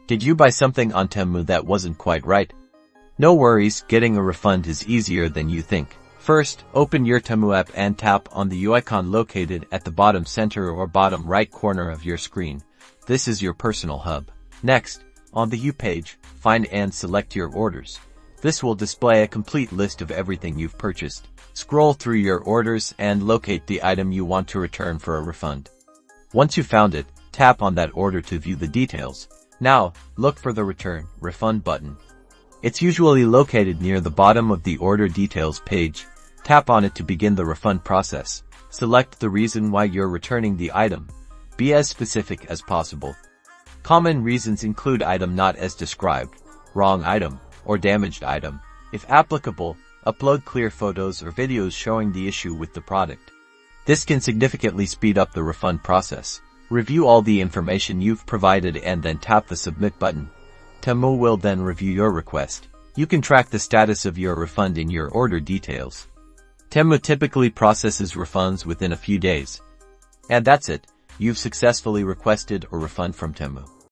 Did you buy something on Temu that wasn't quite right? No worries, getting a refund is easier than you think. First, open your Temu app and tap on the U icon located at the bottom center or bottom right corner of your screen. This is your personal hub. Next, on the U page, find and select your orders. This will display a complete list of everything you've purchased. Scroll through your orders and locate the item you want to return for a refund. Once you found it, tap on that order to view the details. Now, look for the Return Refund button. It's usually located near the bottom of the order details page. Tap on it to begin the refund process. Select the reason why you're returning the item. Be as specific as possible. Common reasons include item not as described, wrong item, or damaged item. If applicable, upload clear photos or videos showing the issue with the product. This can significantly speed up the refund process. Review all the information you've provided and then tap the Submit button. Temu will then review your request. You can track the status of your refund in your order details. Temu typically processes refunds within a few days. And that's it. You've successfully requested a refund from Temu.